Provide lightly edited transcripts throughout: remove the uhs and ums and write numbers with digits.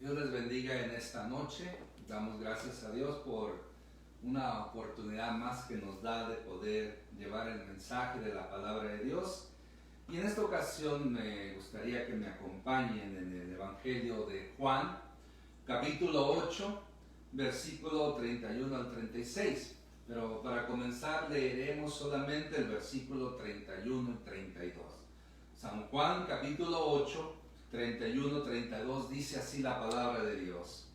Dios les bendiga en esta noche. Damos gracias a Dios por una oportunidad más que nos da de poder llevar el mensaje de la palabra de Dios. Y en esta ocasión me gustaría que me acompañen en el Evangelio de Juan, capítulo 8, versículo 31 al 36. Pero para comenzar leeremos solamente el versículo 31 y 32. San Juan, capítulo 8, 31-32 dice así la palabra de Dios.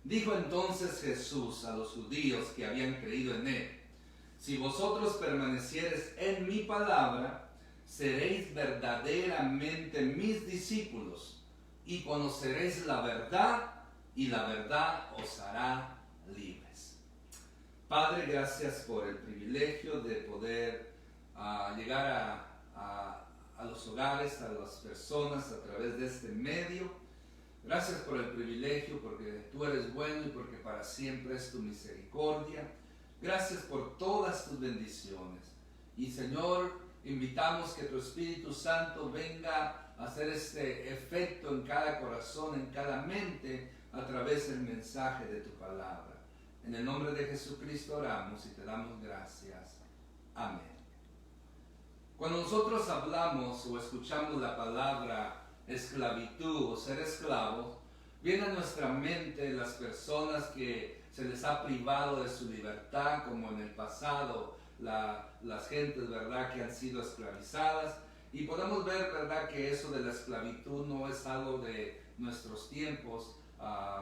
Dijo entonces Jesús a los judíos que habían creído en él: si vosotros permaneciereis en mi palabra, seréis verdaderamente mis discípulos, y conoceréis la verdad, y la verdad os hará libres. Padre, gracias por el privilegio de poder llegar a los hogares, a las personas a través de este medio. Gracias por el privilegio, porque tú eres bueno y porque para siempre es tu misericordia. Gracias por todas tus bendiciones. Y Señor, invitamos que tu Espíritu Santo venga a hacer este efecto en cada corazón, en cada mente, a través del mensaje de tu palabra. En el nombre de Jesucristo oramos y te damos gracias. Amén. Cuando nosotros hablamos o escuchamos la palabra esclavitud o ser esclavos, viene a nuestra mente las personas que se les ha privado de su libertad, como en el pasado las gentes, ¿verdad?, que han sido esclavizadas. Y podemos ver, ¿verdad?, que eso de la esclavitud no es algo de nuestros tiempos.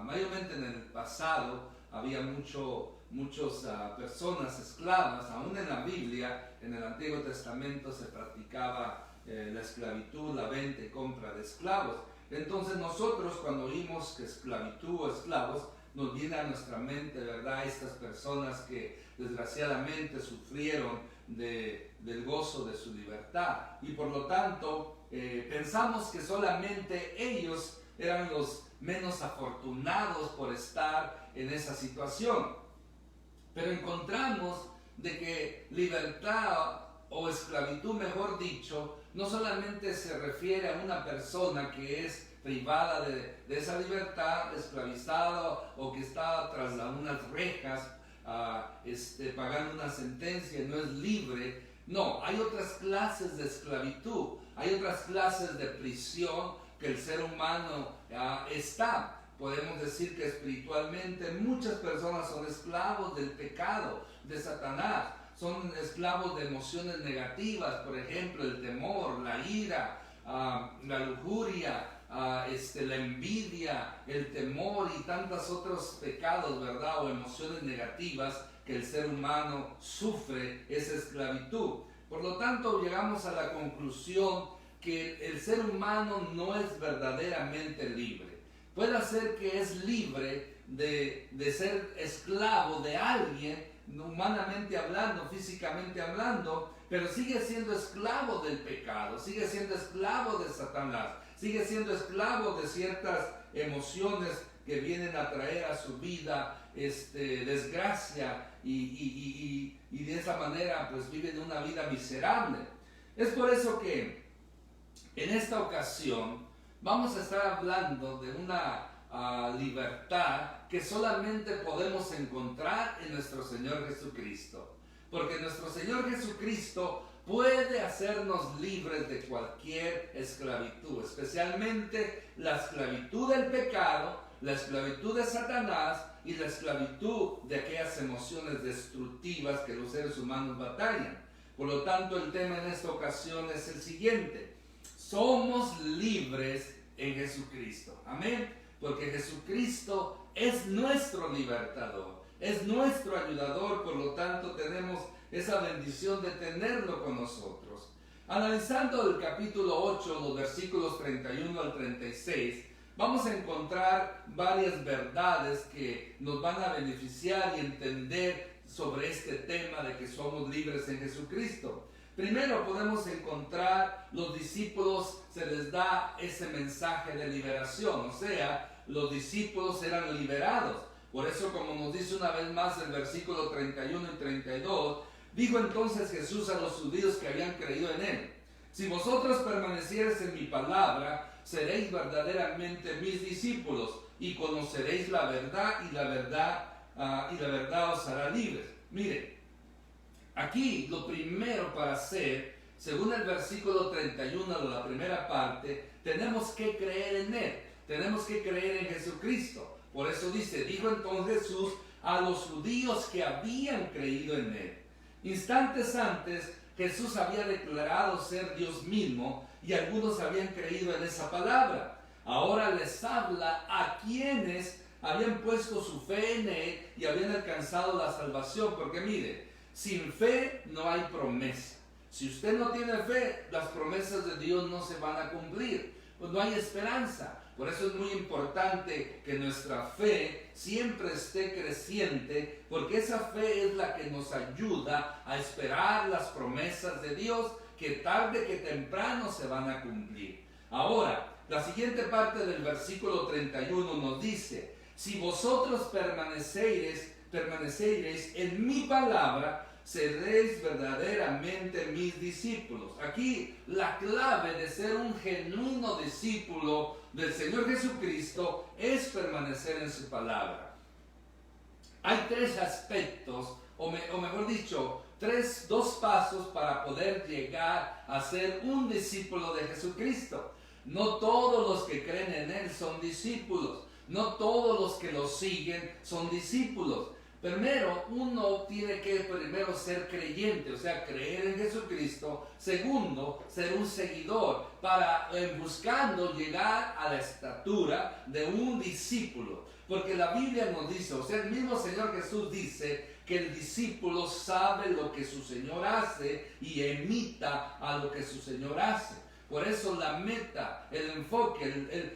Mayormente en el pasado había muchas personas esclavas. Aún en la Biblia, en el Antiguo Testamento, se practicaba la esclavitud, la venta y compra de esclavos. Entonces nosotros, cuando oímos que esclavitud o esclavos, nos viene a nuestra mente, ¿verdad?, estas personas que desgraciadamente sufrieron del gozo de su libertad. Y por lo tanto, pensamos que solamente ellos eran los menos afortunados por estar en esa situación. Pero encontramos de que libertad o esclavitud, mejor dicho, no solamente se refiere a una persona que es privada de esa libertad, esclavizada o que está tras unas rejas, pagando una sentencia y no es libre. No, hay otras clases de esclavitud, hay otras clases de prisión que el ser humano está. Podemos decir que espiritualmente muchas personas son esclavos del pecado, de Satanás. Son esclavos de emociones negativas, por ejemplo, el temor, la ira, la lujuria, la envidia, el temor y tantos otros pecados, ¿verdad?, o emociones negativas que el ser humano sufre esa esclavitud. Por lo tanto, llegamos a la conclusión que el ser humano no es verdaderamente libre. Puede ser que es libre de ser esclavo de alguien, humanamente hablando, físicamente hablando, pero sigue siendo esclavo del pecado, sigue siendo esclavo de Satanás, sigue siendo esclavo de ciertas emociones que vienen a traer a su vida desgracia y de esa manera pues viven una vida miserable. Es por eso que en esta ocasión vamos a estar hablando de una libertad que solamente podemos encontrar en nuestro Señor Jesucristo. Porque nuestro Señor Jesucristo puede hacernos libres de cualquier esclavitud, especialmente la esclavitud del pecado, la esclavitud de Satanás y la esclavitud de aquellas emociones destructivas que los seres humanos batallan. Por lo tanto, el tema en esta ocasión es el siguiente: somos libres en Jesucristo. Amén. Porque Jesucristo es nuestro libertador, es nuestro ayudador. Por lo tanto, tenemos esa bendición de tenerlo con nosotros. Analizando el capítulo 8, los versículos 31 al 36, vamos a encontrar varias verdades que nos van a beneficiar y entender sobre este tema de que somos libres en Jesucristo. Primero podemos encontrar, los discípulos se les da ese mensaje de liberación, o sea, los discípulos eran liberados. Por eso, como nos dice una vez más el versículo 31 y 32, dijo entonces Jesús a los judíos que habían creído en él: si vosotros permaneciereis en mi palabra, seréis verdaderamente mis discípulos y conoceréis la verdad y la verdad os hará libres. Mire, aquí lo primero para hacer, según el versículo 31 de la primera parte, tenemos que creer en Él, tenemos que creer en Jesucristo. Por eso dice, dijo entonces Jesús a los judíos que habían creído en Él. Instantes antes, Jesús había declarado ser Dios mismo y algunos habían creído en esa palabra. Ahora les habla a quienes habían puesto su fe en Él y habían alcanzado la salvación. Porque mire, sin fe no hay promesa. Si usted no tiene fe, las promesas de Dios no se van a cumplir. Pues no hay esperanza. Por eso es muy importante que nuestra fe siempre esté creciente, porque esa fe es la que nos ayuda a esperar las promesas de Dios, que tarde que temprano se van a cumplir. Ahora, la siguiente parte del versículo 31 nos dice, si vosotros permaneceréis en mi palabra, seréis verdaderamente mis discípulos. Aquí la clave de ser un genuino discípulo del Señor Jesucristo es permanecer en su palabra. Hay tres aspectos, o mejor dicho, dos pasos para poder llegar a ser un discípulo de Jesucristo. No todos los que creen en Él son discípulos, no todos los que lo siguen son discípulos. Primero, uno tiene que primero ser creyente, o sea, creer en Jesucristo. Segundo, ser un seguidor, buscando llegar a la estatura de un discípulo. Porque la Biblia nos dice, o sea, el mismo Señor Jesús dice que el discípulo sabe lo que su Señor hace y imita a lo que su Señor hace. Por eso la meta, el enfoque,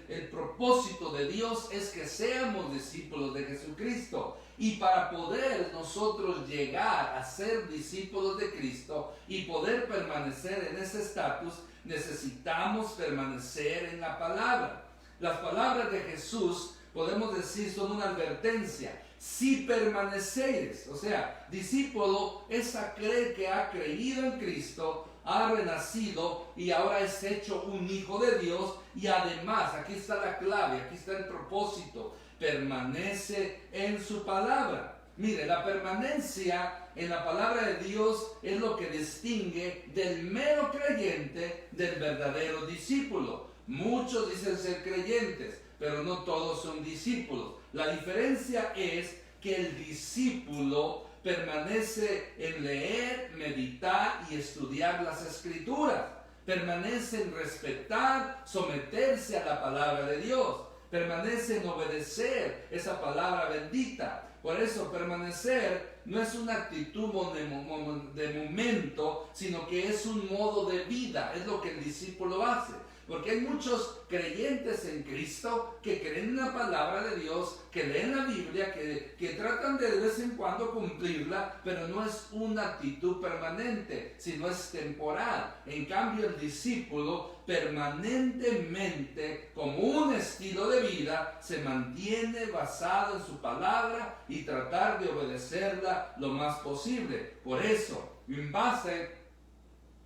el propósito de Dios es que seamos discípulos de Jesucristo. Y para poder nosotros llegar a ser discípulos de Cristo y poder permanecer en ese estatus, necesitamos permanecer en la palabra. Las palabras de Jesús, podemos decir, son una advertencia. Si permaneceres, o sea, discípulo es aquel que ha creído en Cristo, ha renacido y ahora es hecho un hijo de Dios, y además, aquí está la clave, aquí está el propósito, permanece en su palabra. Mire, la permanencia en la palabra de Dios es lo que distingue del mero creyente del verdadero discípulo. Muchos dicen ser creyentes, pero no todos son discípulos. La diferencia es que el discípulo permanece en leer, meditar y estudiar las Escrituras. Permanece en respetar, someterse a la palabra de Dios. Permanece en obedecer esa palabra bendita. Por eso permanecer no es una actitud de momento, sino que es un modo de vida. Es lo que el discípulo hace. Porque hay muchos creyentes en Cristo que creen en la palabra de Dios, que leen la Biblia, que tratan de vez en cuando cumplirla, pero no es una actitud permanente, sino es temporal. En cambio, el discípulo permanentemente, como un estilo de vida, se mantiene basado en su palabra y tratar de obedecerla lo más posible. Por eso, en base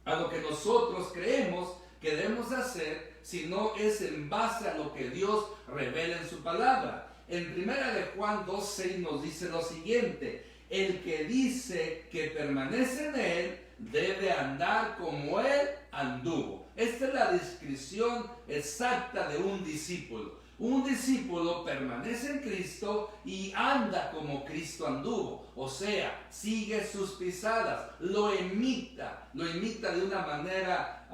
a lo que nosotros creemos que debemos hacer, si no es en base a lo que Dios revela en su palabra. En 1 de Juan 2:6 nos dice lo siguiente: el que dice que permanece en Él debe andar como Él anduvo. Esta es la descripción exacta de un discípulo. Un discípulo permanece en Cristo y anda como Cristo anduvo. O sea, sigue sus pisadas, lo imita de una manera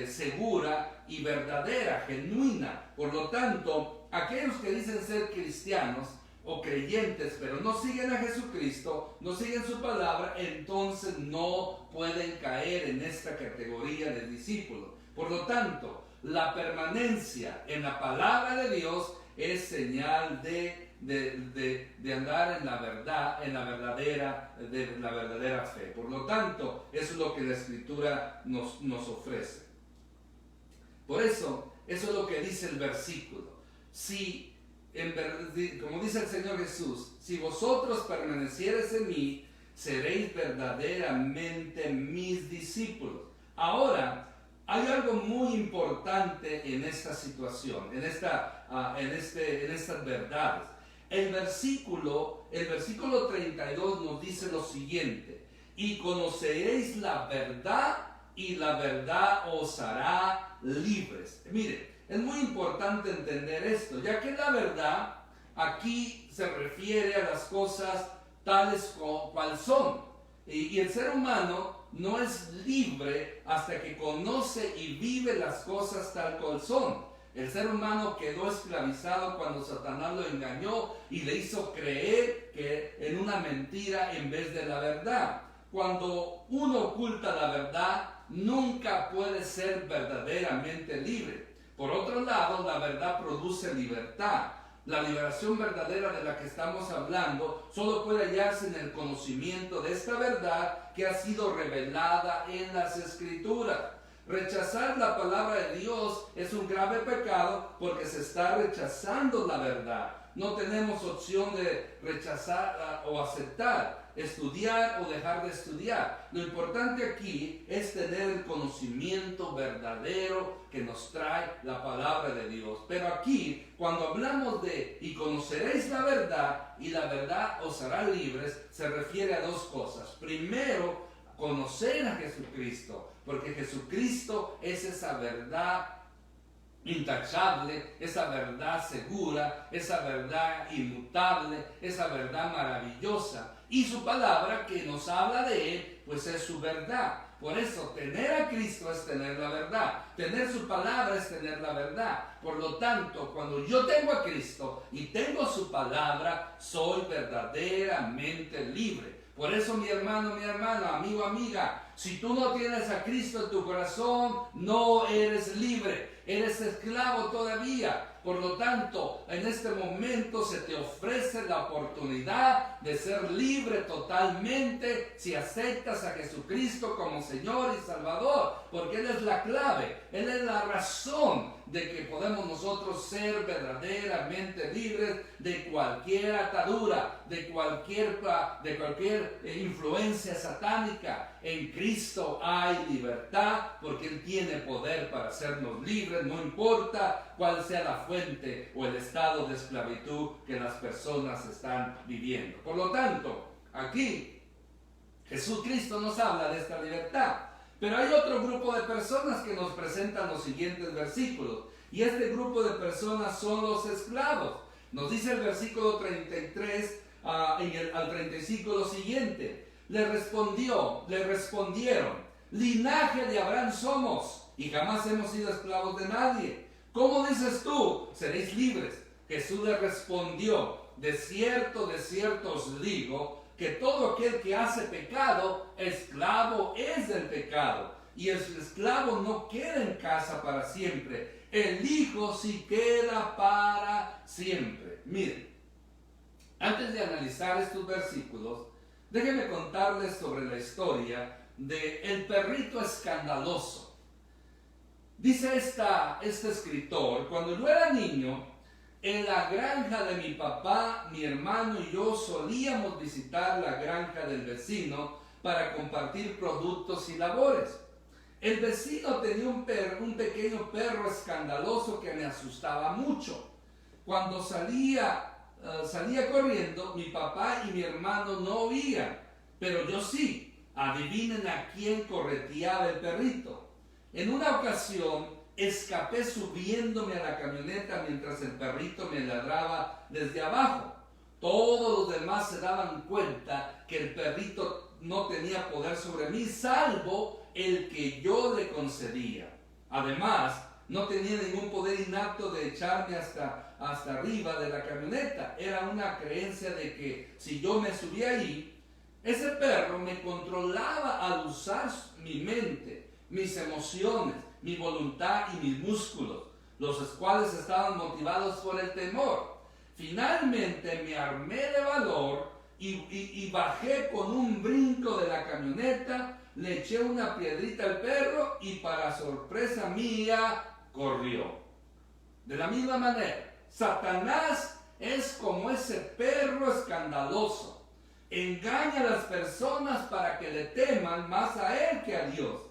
segura y verdadera, genuina. Por lo tanto, aquellos que dicen ser cristianos o creyentes, pero no siguen a Jesucristo, no siguen su palabra, entonces no pueden caer en esta categoría de discípulos. Por lo tanto, la permanencia en la palabra de Dios es señal de andar en la verdad, en la verdadera fe. Por lo tanto, eso es lo que la Escritura nos ofrece. Por eso, eso es lo que dice el versículo. Como dice el Señor Jesús, si vosotros permaneciereis en mí, seréis verdaderamente mis discípulos. Ahora, hay algo muy importante en esta situación, en estas verdades. El versículo 32 nos dice lo siguiente: y conoceréis la verdad, y la verdad os hará libres. Mire, es muy importante entender esto, ya que la verdad aquí se refiere a las cosas tales cual son. Y el ser humano no es libre hasta que conoce y vive las cosas tal cual son. El ser humano quedó esclavizado cuando Satanás lo engañó y le hizo creer que en una mentira en vez de la verdad. Cuando uno oculta la verdad, nunca puede ser verdaderamente libre. Por otro lado, la verdad produce libertad. La liberación verdadera de la que estamos hablando solo puede hallarse en el conocimiento de esta verdad que ha sido revelada en las Escrituras. Rechazar la palabra de Dios es un grave pecado porque se está rechazando la verdad. No tenemos opción de rechazar o aceptar, estudiar o dejar de estudiar. Lo importante aquí es tener el conocimiento verdadero que nos trae la palabra de Dios. Pero aquí, cuando hablamos de y conoceréis la verdad y la verdad os hará libres, se refiere a dos cosas. Primero, conocer a Jesucristo, porque Jesucristo es esa verdad intachable, esa verdad segura, esa verdad inmutable, esa verdad maravillosa. Y su palabra que nos habla de Él, pues es su verdad. Por eso, tener a Cristo es tener la verdad. Tener su palabra es tener la verdad. Por lo tanto, cuando yo tengo a Cristo y tengo su palabra, soy verdaderamente libre. Por eso, mi hermano, mi hermana, amigo, amiga, si tú no tienes a Cristo en tu corazón, no eres libre. Eres esclavo todavía. Por lo tanto, en este momento se te ofrece la oportunidad de ser libre totalmente si aceptas a Jesucristo como Señor y Salvador, porque Él es la clave, Él es la razón de que podemos nosotros ser verdaderamente libres de cualquier atadura, de cualquier influencia satánica. En Cristo hay libertad porque Él tiene poder para hacernos libres, no importa cuál sea la fuente o el estado de esclavitud que las personas están viviendo. Por lo tanto, aquí Jesucristo nos habla de esta libertad. Pero hay otro grupo de personas que nos presentan los siguientes versículos. Y este grupo de personas son los esclavos. Nos dice el versículo 33 al 35 lo siguiente: le respondieron, linaje de Abraham somos, y jamás hemos sido esclavos de nadie. ¿Cómo dices tú, seréis libres? Jesús le respondió, de cierto os digo, que todo aquel que hace pecado, esclavo es del pecado. Y el esclavo no queda en casa para siempre, el Hijo sí queda para siempre. Miren, antes de analizar estos versículos, déjenme contarles sobre la historia del perrito escandaloso. Dice este escritor: cuando yo era niño, en la granja de mi papá, mi hermano y yo solíamos visitar la granja del vecino para compartir productos y labores. El vecino tenía un pequeño perro escandaloso que me asustaba mucho. Cuando salía corriendo, mi papá y mi hermano no oían, pero yo sí. Adivinen a quién correteaba el perrito. En una ocasión escapé subiéndome a la camioneta mientras el perrito me ladraba desde abajo. Todos los demás se daban cuenta que el perrito no tenía poder sobre mí, salvo el que yo le concedía. Además, no tenía ningún poder innato de echarme hasta arriba de la camioneta. Era una creencia de que si yo me subía ahí, ese perro me controlaba al usar mi mente, mis emociones, mi voluntad y mis músculos, los cuales estaban motivados por el temor. Finalmente me armé de valor y bajé con un brinco de la camioneta, le eché una piedrita al perro y para sorpresa mía corrió. De la misma manera, Satanás es como ese perro escandaloso. Engaña a las personas para que le teman más a él que a Dios.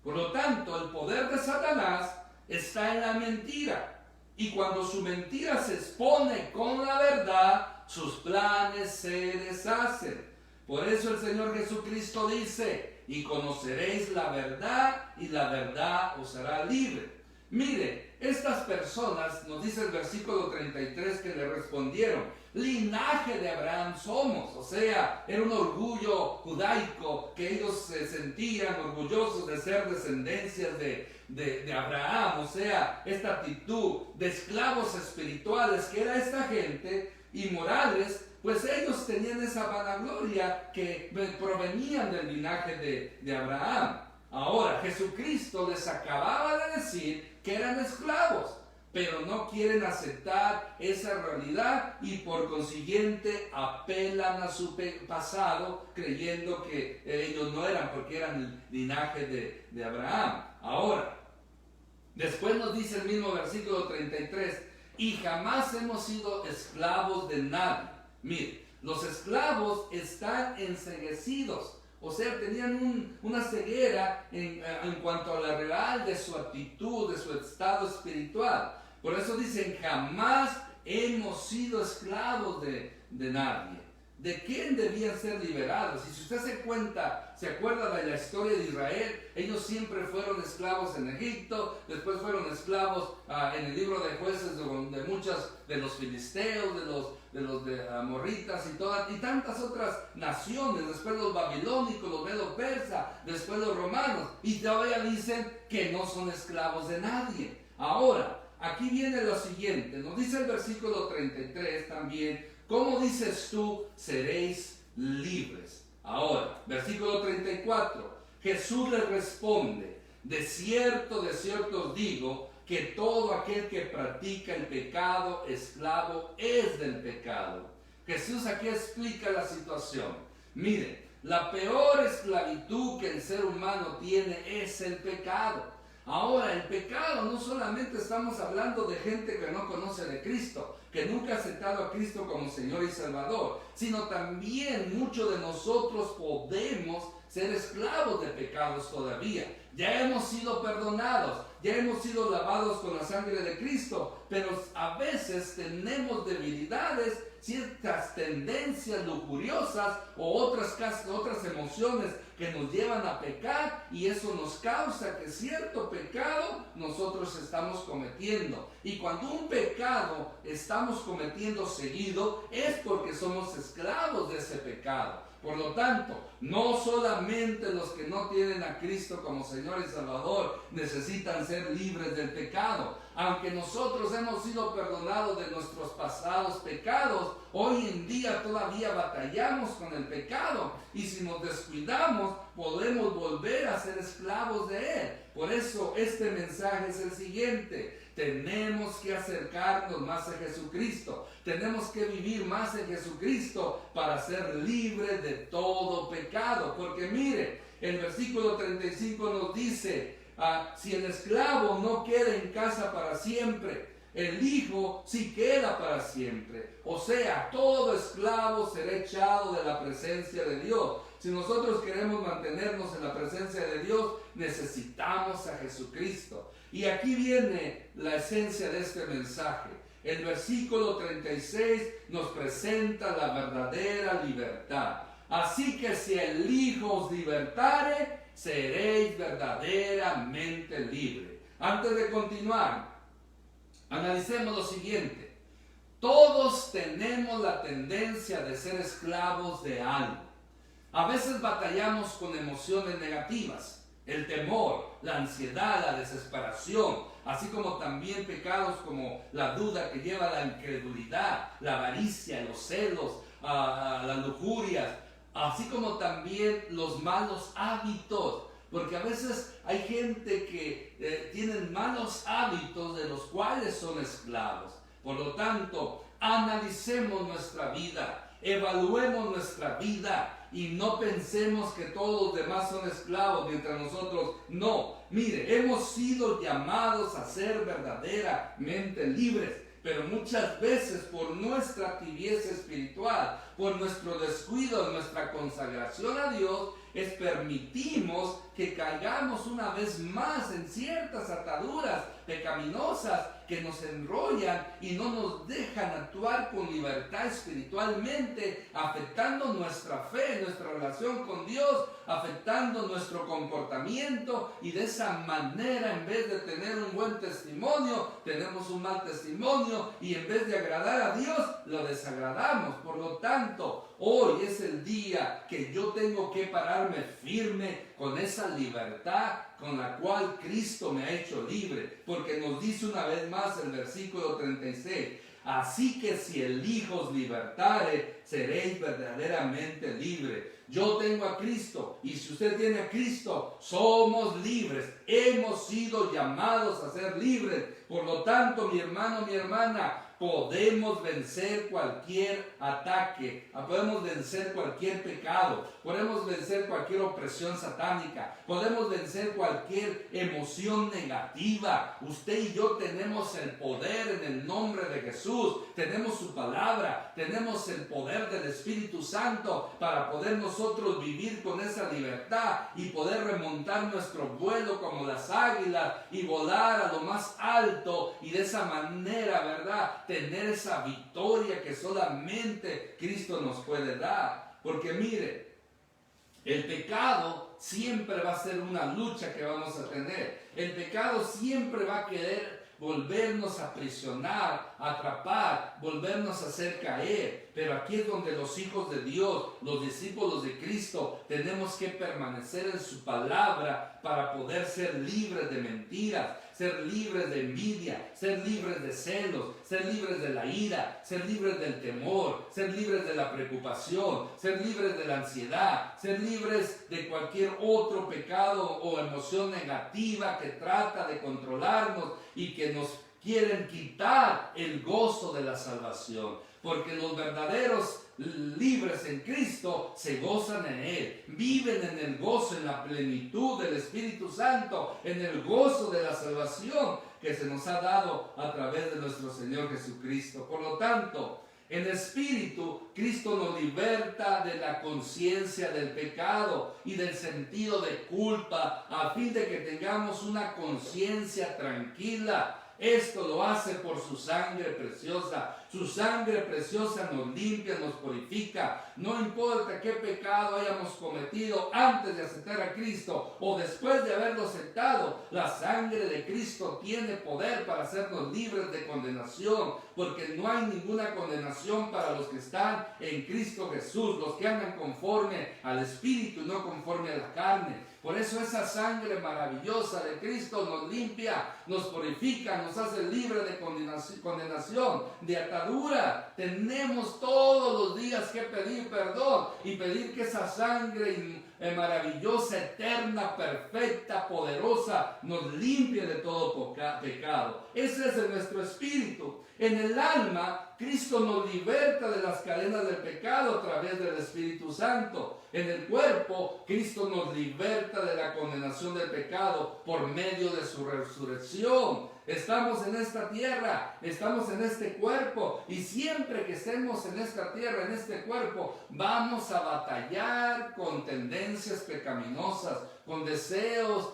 Por lo tanto, el poder de Satanás está en la mentira. Y cuando su mentira se expone con la verdad, sus planes se deshacen. Por eso el Señor Jesucristo dice, y conoceréis la verdad, y la verdad os hará libre. Mire, estas personas, nos dice el versículo 33, que le respondieron, linaje de Abraham somos. O sea, era un orgullo judaico, que ellos se sentían orgullosos de ser descendencias de Abraham. O sea, esta actitud de esclavos espirituales que era esta gente, y morales, pues ellos tenían esa vanagloria que provenían del linaje de Abraham. Ahora, Jesucristo les acababa de decir que eran esclavos, pero no quieren aceptar esa realidad y por consiguiente apelan a su pasado creyendo que ellos no eran, porque eran el linaje de Abraham. Ahora, después nos dice el mismo versículo 33, y jamás hemos sido esclavos de nadie. Mire, los esclavos están enceguecidos. O sea, tenían una ceguera en cuanto a la real de su actitud, de su estado espiritual. Por eso dicen, jamás hemos sido esclavos de nadie. ¿De quién debían ser liberados? Y si usted se acuerda de la historia de Israel, ellos siempre fueron esclavos en Egipto, después fueron esclavos en el libro de Jueces de muchos de los filisteos, de los amorritas y tantas otras naciones, después los babilónicos, los medo-persas, después los romanos, y todavía dicen que no son esclavos de nadie. Ahora, aquí viene lo siguiente, nos dice el versículo 33 también, ¿cómo dices tú, seréis libres? Ahora, versículo 34, Jesús les responde, de cierto os digo, que todo aquel que practica el pecado, esclavo es del pecado. Jesús aquí explica la situación. Mire, la peor esclavitud que el ser humano tiene es el pecado. Ahora, el pecado no solamente estamos hablando de gente que no conoce de Cristo, que nunca ha aceptado a Cristo como Señor y Salvador, sino también muchos de nosotros podemos ser esclavos de pecados todavía. Ya hemos sido perdonados, ya hemos sido lavados con la sangre de Cristo, pero a veces tenemos debilidades, ciertas tendencias lujuriosas o otras emociones que nos llevan a pecar, y eso nos causa que cierto pecado nosotros estamos cometiendo. Y cuando un pecado estamos cometiendo seguido es porque somos esclavos de ese pecado. Por lo tanto, no solamente los que no tienen a Cristo como Señor y Salvador necesitan ser libres del pecado. Aunque nosotros hemos sido perdonados de nuestros pasados pecados, hoy en día todavía batallamos con el pecado. Y si nos descuidamos, podemos volver a ser esclavos de él. Por eso este mensaje es el siguiente. Tenemos que acercarnos más a Jesucristo. Tenemos que vivir más en Jesucristo para ser libres de todo pecado. Porque mire, el versículo 35 nos dice, si el esclavo no queda en casa para siempre, el hijo sí queda para siempre. O sea, todo esclavo será echado de la presencia de Dios. Si nosotros queremos mantenernos en la presencia de Dios, necesitamos a Jesucristo. Y aquí viene la esencia de este mensaje. El versículo 36 nos presenta la verdadera libertad. Así que si el Hijo os libertare, seréis verdaderamente libres. Antes de continuar, analicemos lo siguiente. Todos tenemos la tendencia de ser esclavos de algo. A veces batallamos con emociones negativas, el temor, la ansiedad, la desesperación, así como también pecados como la duda que lleva a la incredulidad, la avaricia, los celos, las lujurias, así como también los malos hábitos. Porque a veces hay gente que tienen malos hábitos de los cuales son esclavos. Por lo tanto, analicemos nuestra vida, evaluemos nuestra vida y no pensemos que todos los demás son esclavos mientras nosotros no. Mire, hemos sido llamados a ser verdaderamente libres, pero muchas veces por nuestra tibieza espiritual, por nuestro descuido, nuestra consagración a Dios, es permitimos que caigamos una vez más en ciertas ataduras pecaminosas que nos enrollan y no nos dejan actuar con libertad espiritualmente, afectando nuestra fe, nuestra relación con Dios, afectando nuestro comportamiento, y de esa manera, en vez de tener un buen testimonio, tenemos un mal testimonio, y en vez de agradar a Dios, lo desagradamos. Por lo tanto, hoy es el día que yo tengo que pararme firme con esa libertad con la cual Cristo me ha hecho libre, porque nos dice una vez más el versículo 36, así que si el Hijo os libertare, seréis verdaderamente libres. Yo tengo a Cristo, y si usted tiene a Cristo, somos libres, hemos sido llamados a ser libres. Por lo tanto, mi hermano, mi hermana, podemos vencer cualquier ataque, podemos vencer cualquier pecado, podemos vencer cualquier opresión satánica, podemos vencer cualquier emoción negativa. Usted y yo tenemos el poder en el nombre de Jesús, tenemos su palabra, tenemos el poder del Espíritu Santo para poder nosotros vivir con esa libertad y poder remontar nuestro vuelo como las águilas y volar a lo más alto, y de esa manera, ¿verdad?, tener esa victoria que solamente Cristo nos puede dar. Porque mire, el pecado siempre va a ser una lucha que vamos a tener. El pecado siempre va a querer volvernos a aprisionar, atrapar, volvernos a hacer caer. Pero aquí es donde los hijos de Dios, los discípulos de Cristo, tenemos que permanecer en su palabra para poder ser libres de mentiras, ser libres de envidia, ser libres de celos, ser libres de la ira, ser libres del temor, ser libres de la preocupación, ser libres de la ansiedad, ser libres de cualquier otro pecado o emoción negativa que trata de controlarnos y que nos quieren quitar el gozo de la salvación. Porque los verdaderos libres en Cristo se gozan en Él, viven en el gozo, en la plenitud del Espíritu Santo, en el gozo de la salvación que se nos ha dado a través de nuestro Señor Jesucristo. Por lo tanto, en Espíritu, Cristo nos liberta de la conciencia del pecado y del sentido de culpa, a fin de que tengamos una conciencia tranquila. Esto lo hace por su sangre preciosa. Su sangre preciosa nos limpia, nos purifica. No importa qué pecado hayamos cometido antes de aceptar a Cristo o después de haberlo aceptado, la sangre de Cristo tiene poder para hacernos libres de condenación, porque no hay ninguna condenación para los que están en Cristo Jesús, los que andan conforme al Espíritu y no conforme a la carne. Por eso esa sangre maravillosa de Cristo nos limpia, nos purifica, nos hace libre de condenación, de atadura. Tenemos todos los días que pedir perdón y pedir que esa sangre maravillosa, eterna, perfecta, poderosa, nos limpie de todo pecado. Ese es nuestro espíritu. En el alma, Cristo nos liberta de las cadenas del pecado a través del Espíritu Santo. En el cuerpo, Cristo nos liberta de la condenación del pecado por medio de su resurrección. Estamos en esta tierra, estamos en este cuerpo, y siempre que estemos en esta tierra, en este cuerpo, vamos a batallar con tendencias pecaminosas, con deseos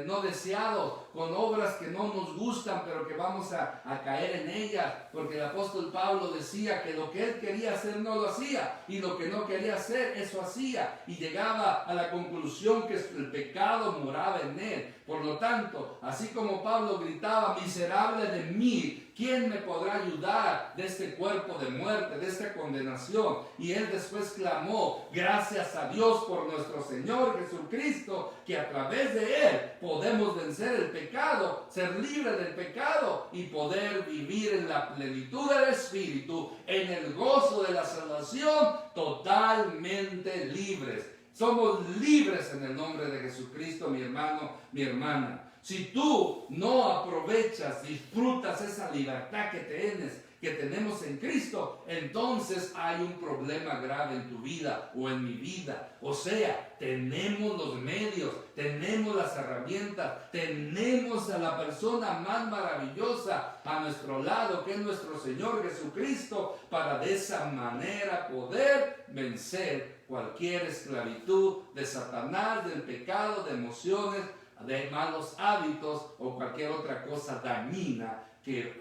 no deseados, con obras que no nos gustan, pero que vamos a caer en ellas, porque el apóstol Pablo decía que lo que él quería hacer no lo hacía, y lo que no quería hacer, eso hacía, y llegaba a la conclusión que el pecado moraba en él. Por lo tanto, así como Pablo gritaba, miserable de mí, ¿quién me podrá ayudar de este cuerpo de muerte, de esta condenación? Y él después clamó, gracias a Dios por nuestro Señor Jesucristo, que a través de él podemos vencer el pecado, ser libres del pecado y poder vivir en la plenitud del Espíritu, en el gozo de la salvación, totalmente libres. Somos libres en el nombre de Jesucristo, mi hermano, mi hermana. Si tú no aprovechas, disfrutas esa libertad que tenemos en Cristo, entonces hay un problema grave en tu vida o en mi vida. O sea, tenemos los medios, tenemos las herramientas, tenemos a la persona más maravillosa a nuestro lado, que es nuestro Señor Jesucristo, para de esa manera poder vencer cualquier esclavitud de Satanás, del pecado, de emociones, de malos hábitos o cualquier otra cosa dañina que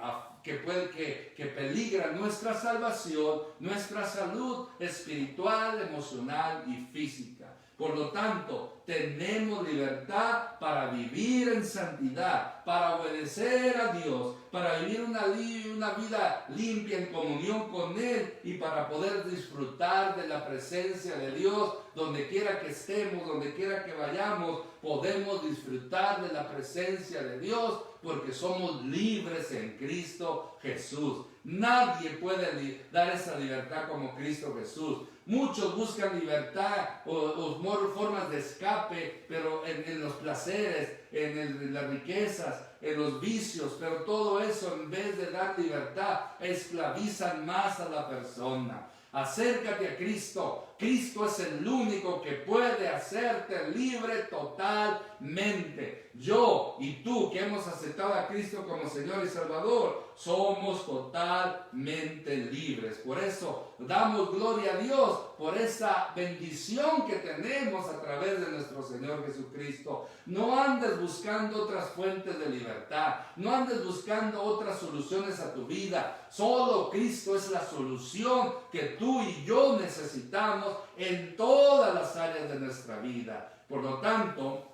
peligra nuestra salvación, nuestra salud espiritual, emocional y física. Por lo tanto, tenemos libertad para vivir en santidad, para obedecer a Dios, para vivir una vida limpia en comunión con Él y para poder disfrutar de la presencia de Dios donde quiera que estemos, donde quiera que vayamos. Podemos disfrutar de la presencia de Dios porque somos libres en Cristo Jesús. Nadie puede dar esa libertad como Cristo Jesús. Muchos buscan libertad o formas de escape, pero en los placeres, en las riquezas, en los vicios, pero todo eso, en vez de dar libertad, esclavizan más a la persona. Acércate a Cristo. Cristo es el único que puede hacerte libre totalmente. Yo y tú que hemos aceptado a Cristo como Señor y Salvador, somos totalmente libres. Por eso damos gloria a Dios por esa bendición que tenemos a través de nuestro Señor Jesucristo. No andes buscando otras fuentes de libertad. No andes buscando otras soluciones a tu vida. Solo Cristo es la solución que tú y yo necesitamos en todas las áreas de nuestra vida. Por lo tanto,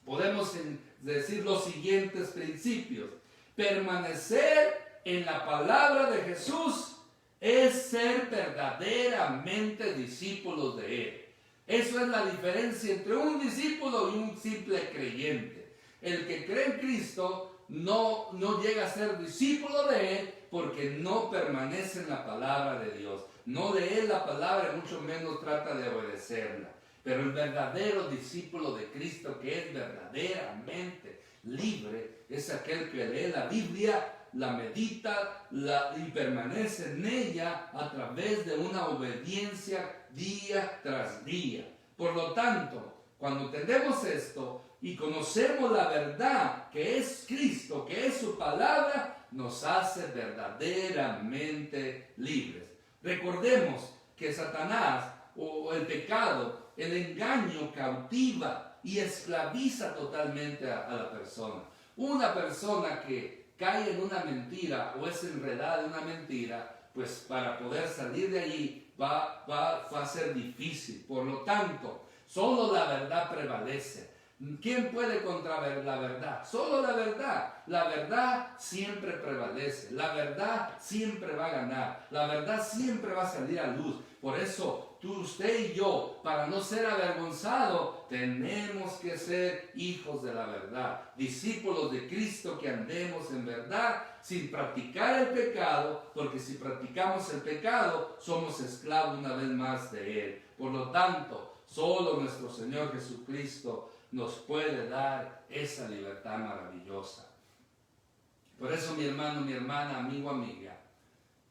podemos decir los siguientes principios. Permanecer en la palabra de Jesús es ser verdaderamente discípulos de Él. Eso es la diferencia entre un discípulo y un simple creyente. El que cree en Cristo no llega a ser discípulo de Él porque no permanece en la palabra de Dios. No lee la palabra, mucho menos trata de obedecerla. Pero el verdadero discípulo de Cristo, que es verdaderamente libre, es aquel que lee la Biblia, la medita y permanece en ella a través de una obediencia día tras día. Por lo tanto, cuando entendemos esto y conocemos la verdad que es Cristo, que es su palabra, nos hace verdaderamente libres. Recordemos que Satanás o el pecado, el engaño cautiva y esclaviza totalmente a la persona. Una persona que cae en una mentira o es enredada en una mentira, pues para poder salir de allí va a ser difícil. Por lo tanto, solo la verdad prevalece. ¿Quién puede contraver la verdad? Solo la verdad. La verdad siempre prevalece. La verdad siempre va a ganar. La verdad siempre va a salir a luz. Por eso, usted y yo, para no ser avergonzados, tenemos que ser hijos de la verdad. Discípulos de Cristo que andemos en verdad sin practicar el pecado, porque si practicamos el pecado, somos esclavos una vez más de Él. Por lo tanto, solo nuestro Señor Jesucristo nos puede dar esa libertad maravillosa. Por eso, mi hermano, mi hermana, amigo, amiga,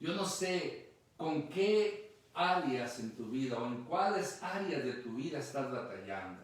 yo no sé con qué áreas en tu vida o en cuáles áreas de tu vida estás batallando.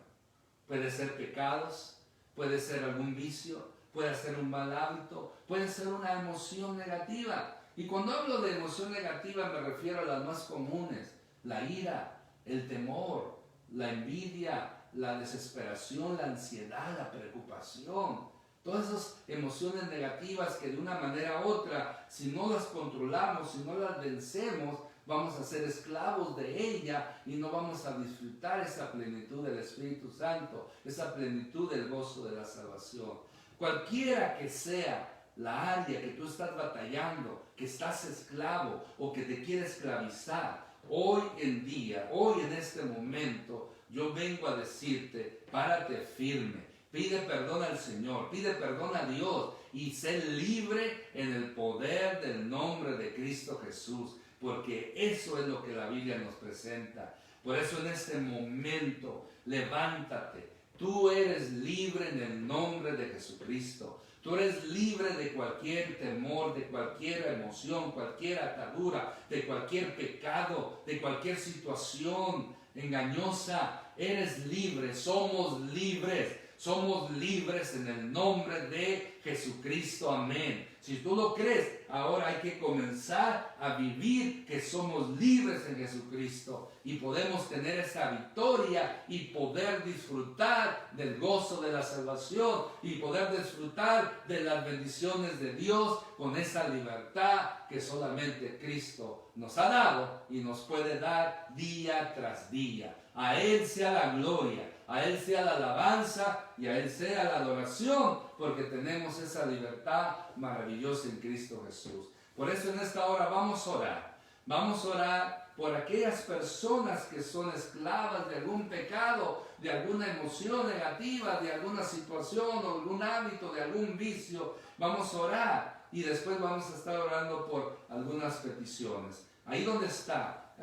Puede ser pecados, puede ser algún vicio, puede ser un mal hábito, puede ser una emoción negativa. Y cuando hablo de emoción negativa me refiero a las más comunes: la ira, el temor, la envidia, la desesperación, la ansiedad, la preocupación. Todas esas emociones negativas que de una manera u otra, si no las controlamos, si no las vencemos, vamos a ser esclavos de ella y no vamos a disfrutar esa plenitud del Espíritu Santo, esa plenitud del gozo de la salvación. Cualquiera que sea la área que tú estás batallando, que estás esclavo o que te quiere esclavizar, hoy en día, hoy en este momento, yo vengo a decirte: párate firme, pide perdón al Señor, pide perdón a Dios y sé libre en el poder del nombre de Cristo Jesús, porque eso es lo que la Biblia nos presenta. Por eso en este momento, levántate, Tú eres libre en el nombre de Jesucristo. Tú eres libre de cualquier temor, de cualquier emoción, cualquier atadura, de cualquier pecado, de cualquier situación engañosa. Eres libre, somos libres. Somos libres en el nombre de Jesucristo. Amén. Si tú lo crees, ahora hay que comenzar a vivir que somos libres en Jesucristo y podemos tener esa victoria y poder disfrutar del gozo de la salvación y poder disfrutar de las bendiciones de Dios con esa libertad que solamente Cristo nos ha dado y nos puede dar día tras día. A Él sea la gloria, a Él sea la alabanza y a Él sea la adoración, porque tenemos esa libertad maravillosa en Cristo Jesús. Por eso en esta hora vamos a orar. Vamos a orar por aquellas personas que son esclavas de algún pecado, de alguna emoción negativa, de alguna situación o algún hábito, de algún vicio. Vamos a orar y después vamos a estar orando por algunas peticiones. Ahí donde está,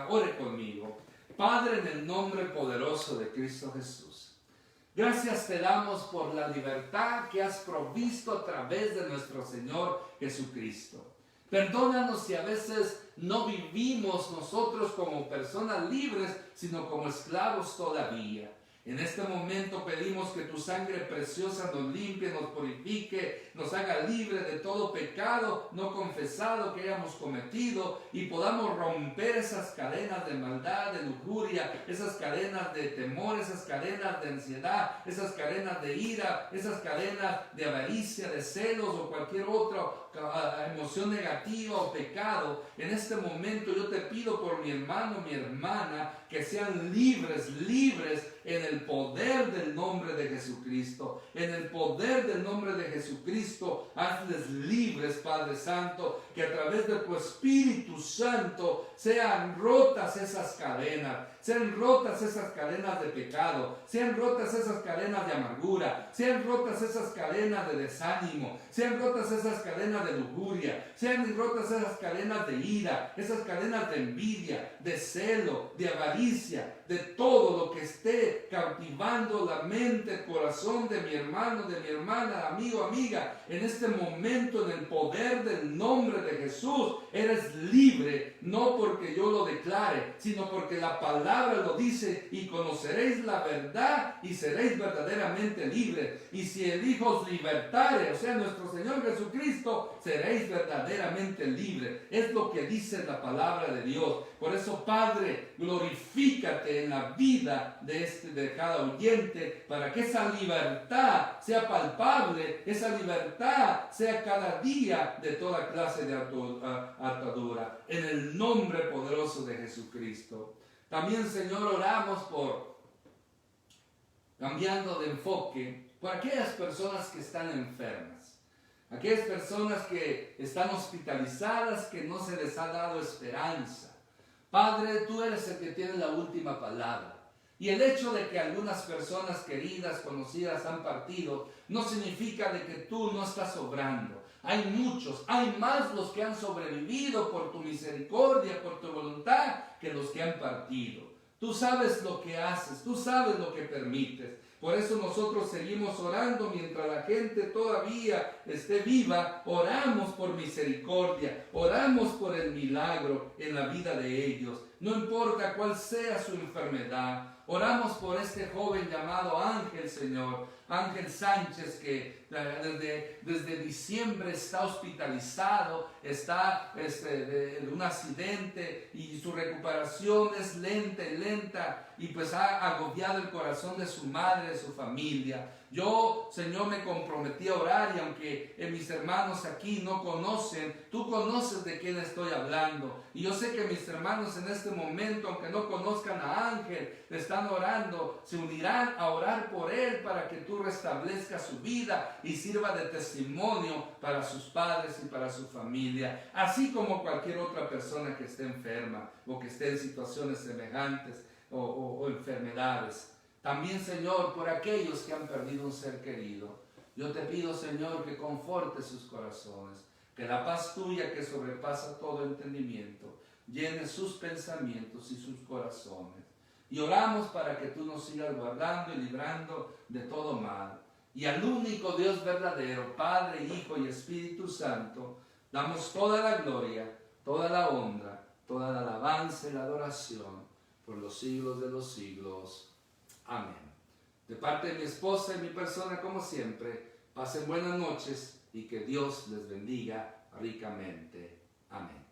ore conmigo. Padre, en el nombre poderoso de Cristo Jesús, gracias te damos por la libertad que has provisto a través de nuestro Señor Jesucristo. Perdónanos si a veces no vivimos nosotros como personas libres, sino como esclavos todavía. En este momento pedimos que tu sangre preciosa nos limpie, nos purifique, nos haga libre de todo pecado no confesado que hayamos cometido y podamos romper esas cadenas de maldad, de lujuria, esas cadenas de temor, esas cadenas de ansiedad, esas cadenas de ira, esas cadenas de avaricia, de celos o cualquier otra emoción negativa o pecado. En este momento yo te pido por mi hermano, mi hermana, que sean libres en el poder del nombre de Jesucristo. En el poder del nombre de Jesucristo, hazles libres, Padre Santo, que a través de tu Espíritu Santo sean rotas esas cadenas, sean rotas esas cadenas de pecado, sean rotas esas cadenas de amargura, sean rotas esas cadenas de desánimo, sean rotas esas cadenas de lujuria, sean rotas esas cadenas de ira, esas cadenas de envidia, de celo, de avaricia, de todo lo que esté cautivando la mente, el corazón de mi hermano, de mi hermana, amigo, amiga. En este momento, en el poder del nombre de Jesús, eres libre, no porque yo lo declare, sino porque la palabra lo dice, y conoceréis la verdad y seréis verdaderamente libres. Y si el Hijo os libertare, o sea, nuestro Señor Jesucristo, seréis verdaderamente libres. Es lo que dice la palabra de Dios. Por eso, Padre, glorifícate en la vida de cada oyente, para que esa libertad sea palpable, esa libertad sea cada día de toda clase de atadura. En el nombre poderoso de Jesucristo. También, Señor, oramos por, cambiando de enfoque, por aquellas personas que están enfermas. Aquellas personas que están hospitalizadas, que no se les ha dado esperanza. Padre, tú eres el que tiene la última palabra. Y el hecho de que algunas personas queridas, conocidas han partido, no significa de que tú no estás obrando. Hay muchos, hay más los que han sobrevivido por tu misericordia, por tu voluntad, que los que han partido. Tú sabes lo que haces, tú sabes lo que permites. Por eso nosotros seguimos orando mientras la gente todavía esté viva. Oramos por misericordia, oramos por el milagro en la vida de ellos. No importa cuál sea su enfermedad. Oramos por este joven llamado Ángel, Señor. Ángel Sánchez, que desde diciembre está hospitalizado, está en un accidente y su recuperación es lenta y pues ha agobiado el corazón de su madre, de su familia. Yo, Señor, me comprometí a orar, y aunque mis hermanos aquí no conocen, tú conoces de quién estoy hablando. Y yo sé que mis hermanos en este momento, aunque no conozcan a Ángel, están orando, se unirán a orar por él para que tú restablezcas su vida y sirva de testimonio para sus padres y para su familia, así como cualquier otra persona que esté enferma o que esté en situaciones semejantes o enfermedades. También, Señor, por aquellos que han perdido un ser querido, yo te pido, Señor, que confortes sus corazones, que la paz tuya que sobrepasa todo entendimiento llene sus pensamientos y sus corazones. Y oramos para que tú nos sigas guardando y librando de todo mal. Y al único Dios verdadero, Padre, Hijo y Espíritu Santo, damos toda la gloria, toda la honra, toda la alabanza y la adoración por los siglos de los siglos. Amén. De parte de mi esposa y mi persona, como siempre, pasen buenas noches y que Dios les bendiga ricamente. Amén.